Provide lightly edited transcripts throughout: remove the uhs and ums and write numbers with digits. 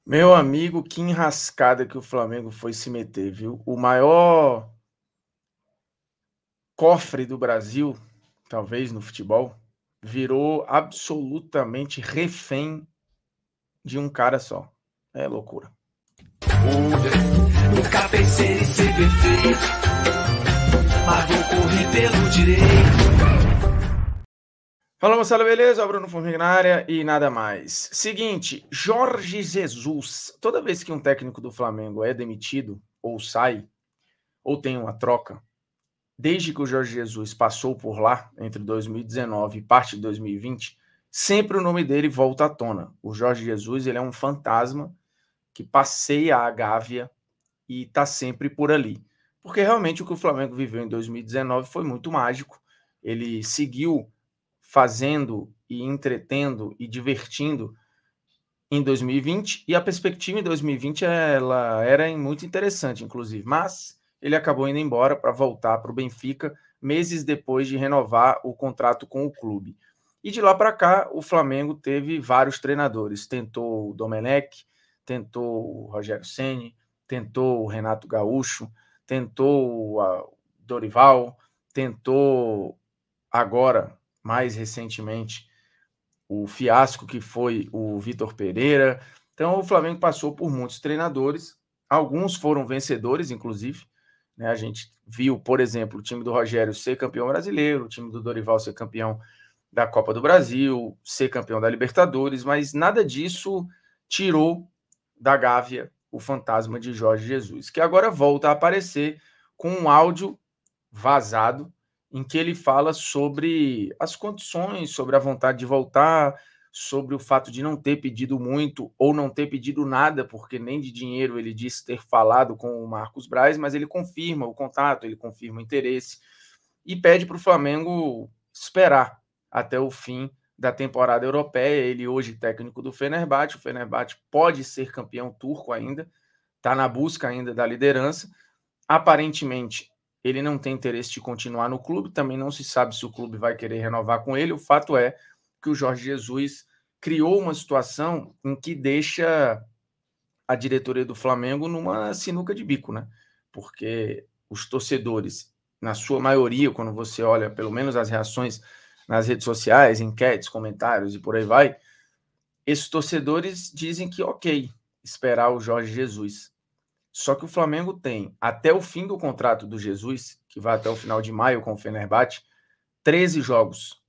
Meu amigo, que enrascada que o Flamengo foi se meter, viu? O maior cofre do Brasil, talvez no futebol, virou absolutamente refém de um cara só. É loucura. Nunca pensei em ser perfeito, mas vou correr pelo direito. Fala, moçada, beleza? Bruno Formiga na área e nada mais. Seguinte, Jorge Jesus. Toda vez que um técnico do Flamengo é demitido, ou sai, ou tem uma troca, desde que o Jorge Jesus passou por lá, entre 2019 e parte de 2020, sempre o nome dele volta à tona. O Jorge Jesus, ele é um fantasma que passeia a Gávea e está sempre por ali. Porque realmente o que o Flamengo viveu em 2019 foi muito mágico. Ele seguiu fazendo e entretendo e divertindo em 2020, e a perspectiva em 2020 ela era muito interessante, inclusive, mas ele acabou indo embora para voltar para o Benfica meses depois de renovar o contrato com o clube. E de lá para cá, o Flamengo teve vários treinadores. Tentou o Domenech, tentou o Rogério Ceni, tentou o Renato Gaúcho, tentou o Dorival, tentou agora, mais recentemente, o fiasco que foi o Vitor Pereira. Então, o Flamengo passou por muitos treinadores, alguns foram vencedores, inclusive. Né? A gente viu, por exemplo, o time do Rogério ser campeão brasileiro, o time do Dorival ser campeão da Copa do Brasil, ser campeão da Libertadores, mas nada disso tirou da Gávea o fantasma de Jorge Jesus, que agora volta a aparecer com um áudio vazado em que ele fala sobre as condições, sobre a vontade de voltar, sobre o fato de não ter pedido muito ou não ter pedido nada, porque nem de dinheiro ele disse ter falado com o Marcos Braz, mas ele confirma o contato, ele confirma o interesse e pede para o Flamengo esperar até o fim da temporada europeia. Ele hoje técnico do Fenerbahçe, o Fenerbahçe pode ser campeão turco ainda, está na busca ainda da liderança. Aparentemente, ele não tem interesse de continuar no clube, também não se sabe se o clube vai querer renovar com ele. O fato é que o Jorge Jesus criou uma situação em que deixa a diretoria do Flamengo numa sinuca de bico, né? Porque os torcedores, na sua maioria, quando você olha pelo menos as reações nas redes sociais, enquetes, comentários e por aí vai, esses torcedores dizem que ok, esperar o Jorge Jesus. Só que o Flamengo tem, até o fim do contrato do Jesus, que vai até o final de maio com o Fenerbahçe, 13 jogos.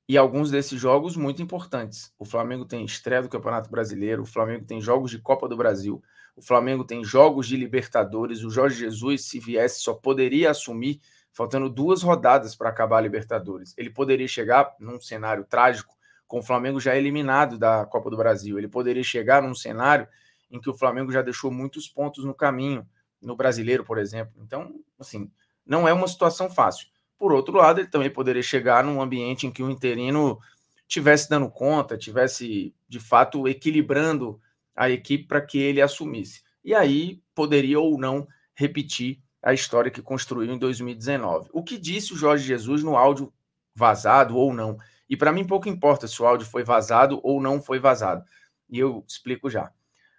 E alguns desses jogos muito importantes. O Flamengo tem estreia do Campeonato Brasileiro, o Flamengo tem jogos de Copa do Brasil, o Flamengo tem jogos de Libertadores. O Jorge Jesus, se viesse, só poderia assumir faltando 2 rodadas para acabar a Libertadores. Ele poderia chegar num cenário trágico, com o Flamengo já eliminado da Copa do Brasil. Ele poderia chegar num cenário em que o Flamengo já deixou muitos pontos no caminho, no Brasileiro, por exemplo. Então, assim, não é uma situação fácil. Por outro lado, ele também poderia chegar num ambiente em que o interino tivesse dando conta, tivesse, de fato, equilibrando a equipe para que ele assumisse. E aí poderia ou não repetir a história que construiu em 2019. O que disse o Jorge Jesus no áudio vazado ou não? E para mim pouco importa se o áudio foi vazado ou não foi vazado. E eu explico já.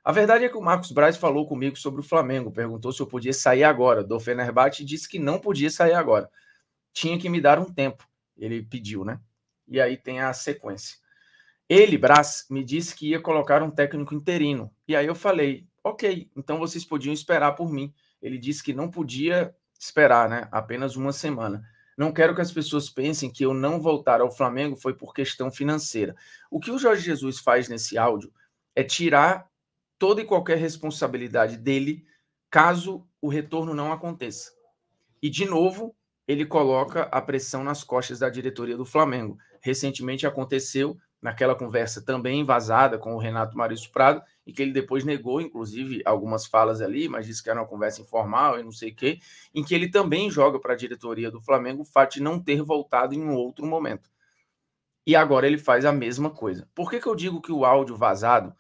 A verdade é que o Marcos Braz falou comigo sobre o Flamengo, perguntou se eu podia sair agora do Fenerbahçe e disse que não podia sair agora. Tinha que me dar um tempo. Ele pediu, né? E aí tem a sequência. Ele, Braz, me disse que ia colocar um técnico interino. E aí eu falei, ok, então vocês podiam esperar por mim. Ele disse que não podia esperar, né? Apenas uma semana. Não quero que as pessoas pensem que eu não voltar ao Flamengo foi por questão financeira. O que o Jorge Jesus faz nesse áudio é tirar toda e qualquer responsabilidade dele caso o retorno não aconteça. E, de novo, ele coloca a pressão nas costas da diretoria do Flamengo. Recentemente aconteceu naquela conversa também vazada com o Renato Maurício Prado, e que ele depois negou, inclusive, algumas falas ali, mas disse que era uma conversa informal e não sei o quê, em que ele também joga para a diretoria do Flamengo o fato de não ter voltado em um outro momento. E agora ele faz a mesma coisa. Por que eu digo que o áudio vazado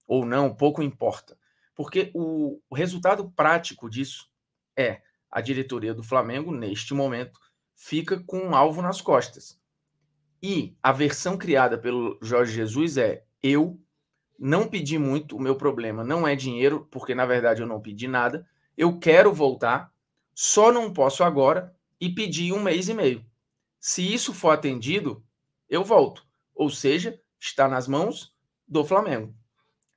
ou não, pouco importa? Porque o resultado prático disso é a diretoria do Flamengo, neste momento, fica com um alvo nas costas. E a versão criada pelo Jorge Jesus é: eu não pedi muito, o meu problema não é dinheiro, porque na verdade eu não pedi nada, eu quero voltar, só não posso agora e pedi 1 mês e meio. Se isso for atendido, eu volto. Ou seja, está nas mãos do Flamengo.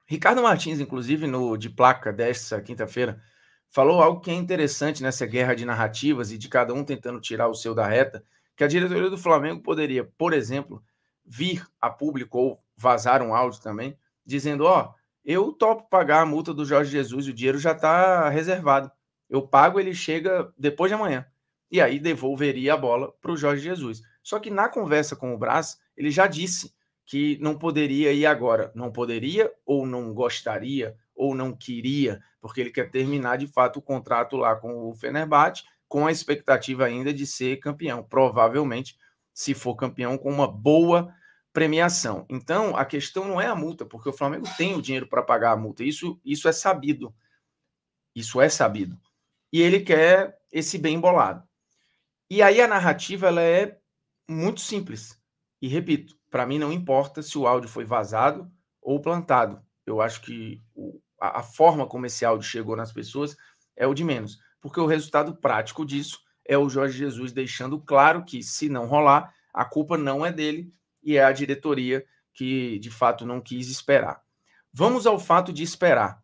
Ricardo Martins, inclusive, no De Placa desta quinta-feira, falou algo que é interessante nessa guerra de narrativas e de cada um tentando tirar o seu da reta, que a diretoria do Flamengo poderia, por exemplo, vir a público ou vazar um áudio também, dizendo, eu topo pagar a multa do Jorge Jesus, o dinheiro já está reservado. Eu pago, ele chega depois de amanhã. E aí devolveria a bola para o Jorge Jesus. Só que na conversa com o Brás, ele já disse que não poderia ir agora. Não poderia, ou não gostaria, ou não queria, porque ele quer terminar de fato o contrato lá com o Fenerbahçe, com a expectativa ainda de ser campeão. Provavelmente, se for campeão, com uma boa premiação. Então, a questão não é a multa, porque o Flamengo tem o dinheiro para pagar a multa. Isso é sabido. Isso é sabido. E ele quer esse bem bolado. E aí a narrativa ela é muito simples. E repito, para mim não importa se o áudio foi vazado ou plantado. Eu acho que a forma como esse áudio chegou nas pessoas é o de menos. Porque o resultado prático disso é o Jorge Jesus deixando claro que, se não rolar, a culpa não é dele e é a diretoria que, de fato, não quis esperar. Vamos ao fato de esperar.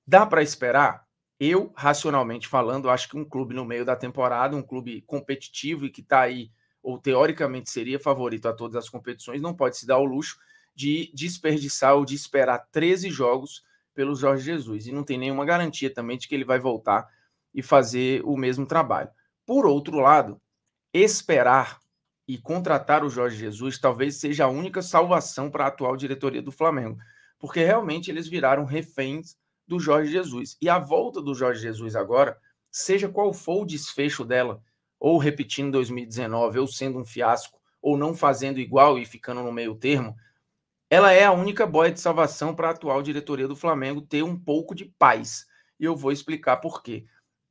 Dá para esperar? Eu, racionalmente falando, acho que um clube no meio da temporada, um clube competitivo e que está aí, ou teoricamente seria favorito a todas as competições, não pode se dar o luxo de desperdiçar ou de esperar 13 jogos pelo Jorge Jesus. E não tem nenhuma garantia também de que ele vai voltar e fazer o mesmo trabalho. Por outro lado, esperar e contratar o Jorge Jesus talvez seja a única salvação para a atual diretoria do Flamengo, porque realmente eles viraram reféns do Jorge Jesus. E a volta do Jorge Jesus agora, seja qual for o desfecho dela, ou repetindo 2019, ou sendo um fiasco, ou não fazendo igual e ficando no meio termo, ela é a única boia de salvação para a atual diretoria do Flamengo ter um pouco de paz. E eu vou explicar por quê.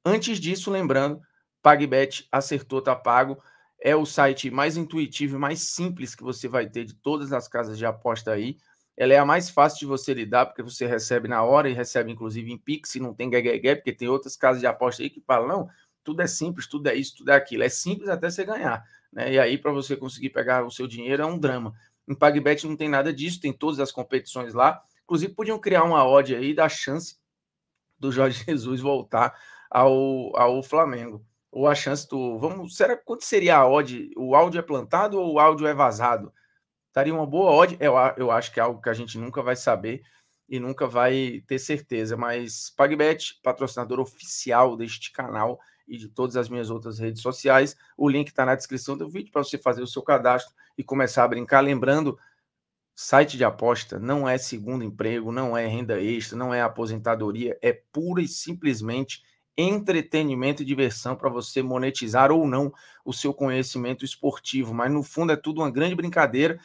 Antes disso, lembrando, PagBet acertou, tá pago. É o site mais intuitivo e mais simples que você vai ter de todas as casas de aposta aí. Ela é a mais fácil de você lidar, porque você recebe na hora e recebe inclusive em Pix, e não tem gué, porque tem outras casas de aposta aí que falam, não, tudo é simples, tudo é isso, tudo é aquilo. É simples até você ganhar, né? E aí, para você conseguir pegar o seu dinheiro, é um drama. Em PagBet não tem nada disso, tem todas as competições lá. Inclusive, podiam criar uma odd aí da chance do Jorge Jesus voltar ao Flamengo. Ou a chance do... será quanto seria a odd? O áudio é plantado ou o áudio é vazado? Estaria uma boa odd. Eu acho que é algo que a gente nunca vai saber e nunca vai ter certeza. Mas PagBet, patrocinador oficial deste canal e de todas as minhas outras redes sociais. O link está na descrição do vídeo para você fazer o seu cadastro e começar a brincar. Lembrando, site de aposta não é segundo emprego, não é renda extra, não é aposentadoria, é pura e simplesmente entretenimento e diversão para você monetizar ou não o seu conhecimento esportivo. Mas no fundo é tudo uma grande brincadeira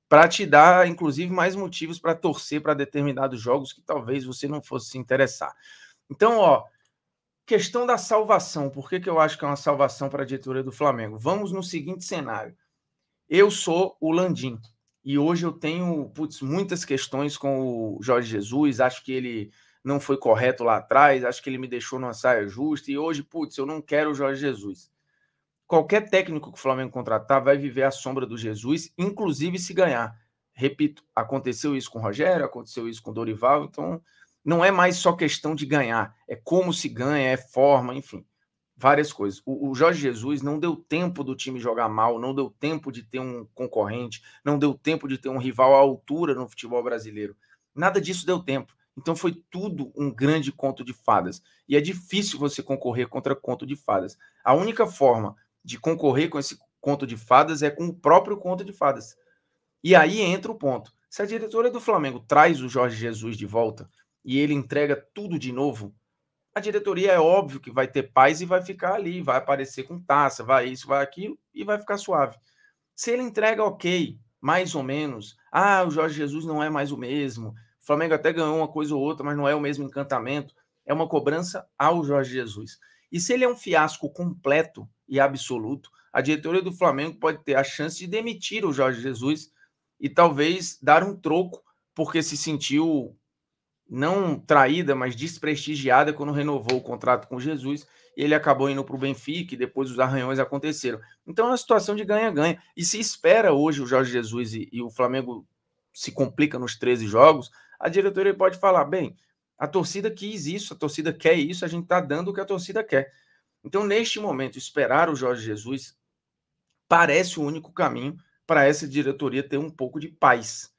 para te dar, inclusive, mais motivos para torcer para determinados jogos que talvez você não fosse se interessar. Então, questão da salvação. Por que eu acho que é uma salvação para a diretoria do Flamengo? Vamos no seguinte cenário. Eu sou o Landim e hoje eu tenho muitas questões com o Jorge Jesus. Acho que ele não foi correto lá atrás, acho que ele me deixou numa saia justa e hoje, eu não quero o Jorge Jesus. Qualquer técnico que o Flamengo contratar vai viver à sombra do Jesus, inclusive se ganhar. Repito, aconteceu isso com o Rogério, aconteceu isso com o Dorival, então não é mais só questão de ganhar, é como se ganha, é forma, enfim, várias coisas. O Jorge Jesus não deu tempo do time jogar mal, não deu tempo de ter um concorrente, não deu tempo de ter um rival à altura no futebol brasileiro. Nada disso deu tempo. Então foi tudo um grande conto de fadas. E é difícil você concorrer contra conto de fadas. A única forma de concorrer com esse conto de fadas é com o próprio conto de fadas. E aí entra o ponto. Se a diretoria do Flamengo traz o Jorge Jesus de volta e ele entrega tudo de novo, a diretoria é óbvio que vai ter paz e vai ficar ali, vai aparecer com taça, vai isso, vai aquilo e vai ficar suave. Se ele entrega ok, mais ou menos, o Jorge Jesus não é mais o mesmo, o Flamengo até ganhou uma coisa ou outra, mas não é o mesmo encantamento, é uma cobrança ao Jorge Jesus. E se ele é um fiasco completo e absoluto, a diretoria do Flamengo pode ter a chance de demitir o Jorge Jesus e talvez dar um troco porque se sentiu não traída, mas desprestigiada quando renovou o contrato com Jesus, e ele acabou indo para o Benfica, e depois os arranhões aconteceram. Então é uma situação de ganha-ganha, e se espera hoje o Jorge Jesus e o Flamengo se complica nos 13 jogos, a diretoria pode falar, bem, a torcida quis isso, a torcida quer isso, a gente está dando o que a torcida quer. Então, neste momento, esperar o Jorge Jesus parece o único caminho para essa diretoria ter um pouco de paz.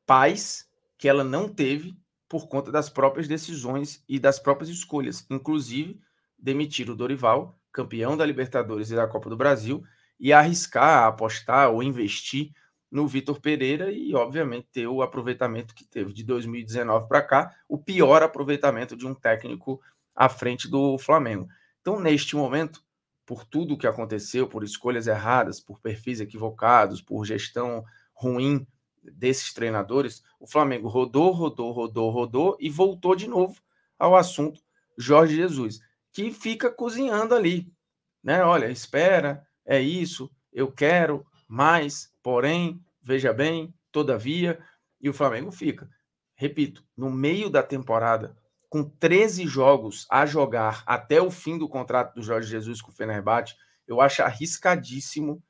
Paz que ela não teve por conta das próprias decisões e das próprias escolhas, inclusive demitir o Dorival, campeão da Libertadores e da Copa do Brasil, e arriscar, apostar ou investir no Vitor Pereira e, obviamente, ter o aproveitamento que teve de 2019 para cá, o pior aproveitamento de um técnico à frente do Flamengo. Então, neste momento, por tudo o que aconteceu, por escolhas erradas, por perfis equivocados, por gestão ruim desses treinadores, o Flamengo rodou e voltou de novo ao assunto Jorge Jesus, que fica cozinhando ali, né? Olha, espera, é isso, eu quero mais, porém, veja bem, todavia, e o Flamengo fica, repito, no meio da temporada, com 13 jogos a jogar até o fim do contrato do Jorge Jesus com o Fenerbahçe, eu acho arriscadíssimo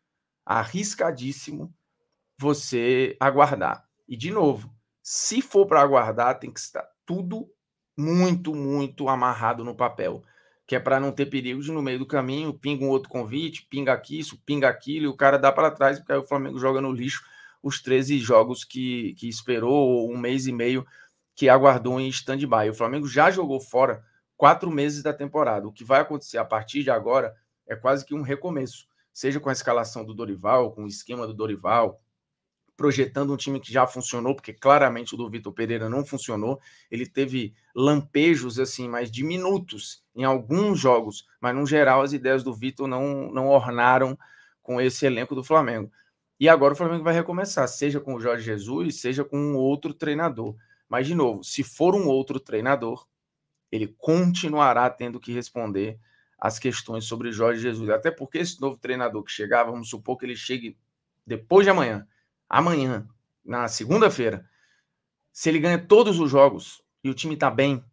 você aguardar. E, de novo, se for para aguardar, tem que estar tudo muito, muito amarrado no papel, que é para não ter perigo de, no meio do caminho, pinga um outro convite, pinga aqui, isso, pinga aquilo, e o cara dá para trás, porque aí o Flamengo joga no lixo os 13 jogos que esperou, um mês e meio que aguardou em stand-by. O Flamengo já jogou fora 4 meses da temporada. O que vai acontecer a partir de agora é quase que um recomeço, seja com a escalação do Dorival, com o esquema do Dorival, projetando um time que já funcionou, porque claramente o do Vitor Pereira não funcionou. Ele teve lampejos, assim, mas diminutos em alguns jogos, mas no geral as ideias do Vitor não ornaram com esse elenco do Flamengo. E agora o Flamengo vai recomeçar, seja com o Jorge Jesus, seja com um outro treinador. Mas, de novo, se for um outro treinador, ele continuará tendo que responder às questões sobre Jorge Jesus. Até porque esse novo treinador que chegar, vamos supor que ele chegue depois de amanhã, na segunda-feira, se ele ganha todos os jogos e o time está bem,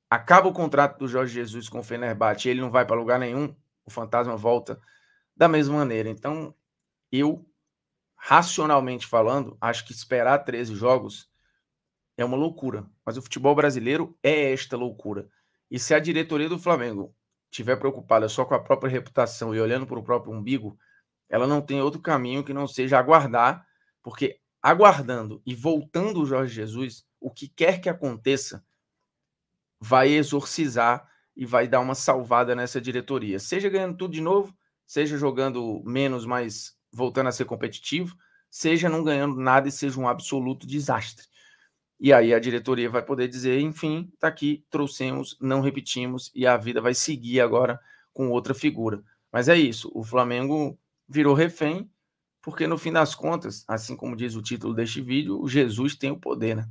acaba o contrato do Jorge Jesus com o Fenerbahçe e ele não vai para lugar nenhum, o fantasma volta da mesma maneira. Então, eu, racionalmente falando, acho que esperar 13 jogos é uma loucura. Mas o futebol brasileiro é esta loucura. E se a diretoria do Flamengo estiver preocupada só com a própria reputação e olhando para o próprio umbigo, ela não tem outro caminho que não seja aguardar, porque aguardando e voltando o Jorge Jesus, o que quer que aconteça vai exorcizar e vai dar uma salvada nessa diretoria. Seja ganhando tudo de novo, seja jogando menos, mas voltando a ser competitivo, seja não ganhando nada e seja um absoluto desastre. E aí a diretoria vai poder dizer, enfim, tá aqui, trouxemos, não repetimos, e a vida vai seguir agora com outra figura. Mas é isso, o Flamengo virou refém, porque no fim das contas, assim como diz o título deste vídeo, o Jesus tem o poder, né?